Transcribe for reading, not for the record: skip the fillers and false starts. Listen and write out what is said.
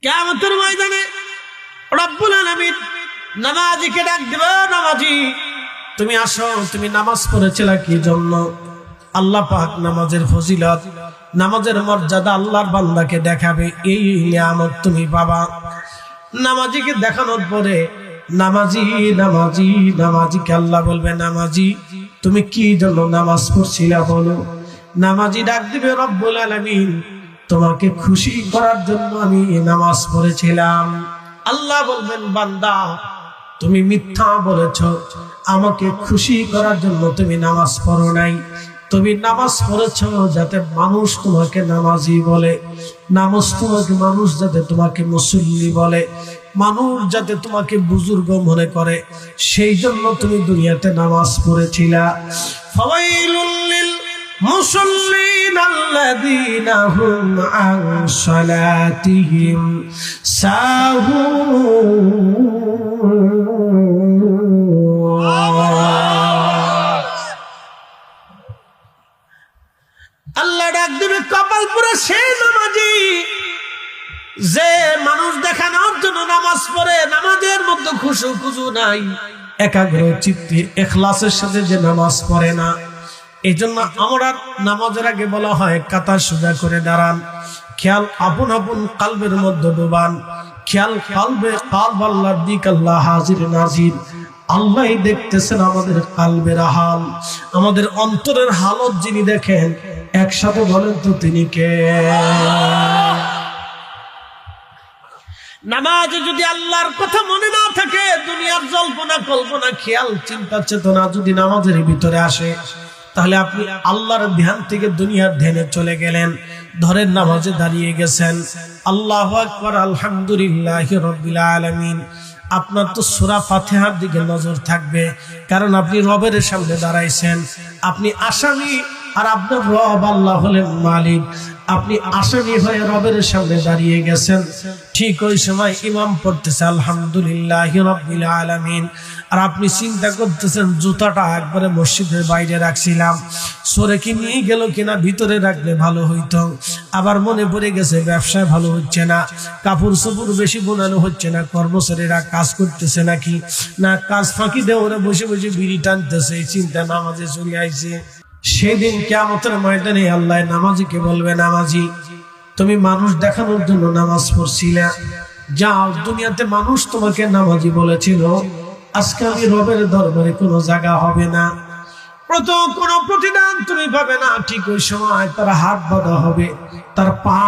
কিয়ামতের ময়দানে রব্বুল আলামিন নামাজীকে ডাক দিবে, নামাজি তুমি আসো, তুমি নামাজ পড়েছিলা কি জন্য? আল্লাহ পাক নামাজের ফজিলত, নামাজের মর্যাদা আল্লাহর বান্দাকে দেখাবে, এই নিয়ামত তুমি পাবা। নামাজিকে দেখানোর পরে নামাজি নামাজি নামাজিকে আল্লাহ বলবে, নামাজি তুমি কি জন্য নামাজ পড়ছিলা বলো? নামাজি ডাক দিবে, রব্বুল আলামিন তোমাকে খুশি করার জন্য আমি নামাজ পড়েছিলাম। আল্লাহ বলবেন, বান্দা তুমি মিথ্যা বলেছ, আমাকে খুশি করার জন্য তুমি নামাজ পড়ো নাই। তুমি নামাজ পড়েছ যাতে মানুষ তোমাকে নামাজি বলে, মানুষ যাতে তোমাকে মুসল্লি বলে, মানুষ যাতে তোমাকে বুজুর্গ মনে করে, সেই জন্য তুমি দুনিয়াতে নামাজ পড়েছিলা। ফাওয়াইলুল লিল মুসাল্লিন আল্লাযীনা হুম আন সালাতিহিম সাহুন। আল্লাহ ডাক দিবে, কপাল পুরো সেই নামাজি যে মানুষ দেখানোর জন্য নামাজ পড়ে, নামাজের মধ্যে খুশু নাই, একাগ্র চিত্তে ইখলাসের সাথে যে নামাজ পড়ে না। এই জন্য আমরা নামাজের আগে বলা হয় কাতা সোজা করে দাঁড়ান, খেয়াল আপন আপন কালবের মধ্যে ডোবান, খেয়াল কালব আল্লাহর দিক, আল্লাহ হাজির নাজির, আল্লাহ দেখতেছেন আমাদের কালবের হাল, আমাদের অন্তরের হালত যিনি দেখেন, একসাথে বলেন তো তিনি কে? নামাজে যদি আল্লাহর কথা মনে না থাকে, দুনিয়ার জল্পনা কল্পনা খেয়াল চিন্তা চেতনা যদি নামাজের ভিতরে আসে, তাহলে আপনি আল্লাহর ধ্যান থেকে দুনিয়ার ধ্যানে চলে গেলেন। ধরেন নামাজে দাঁড়িয়ে গেছেন, আল্লাহু আকবার আলহামদুলিল্লাহি রাব্বিল আলামিন, আপনার তো সূরা ফাতিহার দিকে নজর থাকবে, কারণ আপনি রবের সামনে দাঁড়াইছেন, আপনি আসামি আর আপনার রব আল্লাহ হলেন মালিক। আপনি আসামি হয়ে রবের সামনে দাঁড়িয়ে গেছেন, ঠিক ওই সময় ইমাম পড়তেছে আলহামদুলিল্লাহি রাব্বিল আলামিন, আর আপনি চিন্তা করতেছেন জুতাটা একবারে মসজিদের বাইরে রাখছিলাম, সরে কি নিয়ে গেল কিনা, ভিতরে রাখলে ভালো হইতো। আবার মনে পড়ে গেছে ব্যবসায় ভালো হচ্ছে না, কাপড় চোপড় বেশি বোনানো হচ্ছে না, কর্মচারীরা কাজ করতেছে নাকি না, কাজ ফাঁকি দিয়ে ওরা বসে বসে বিড়ি টানতেছে, এই চিন্তা নামাজে চলে আইছে। সেদিন কিয়ামতের ময়দানে আল্লাহ নামাজিকে বলবে, নামাজি তুমি মানুষ দেখানোর জন্য নামাজ পড়ছিলা, যাও, দুনিয়াতে মানুষ তোমাকে নামাজি বলেছিল, আজকে আমি রবের দরবারে কোনো জায়গা হবে না, কোনো প্রতিদান তুমি পাবে না। ঠিক ওই সময় তার হাত বাঁধা হবে, তার পা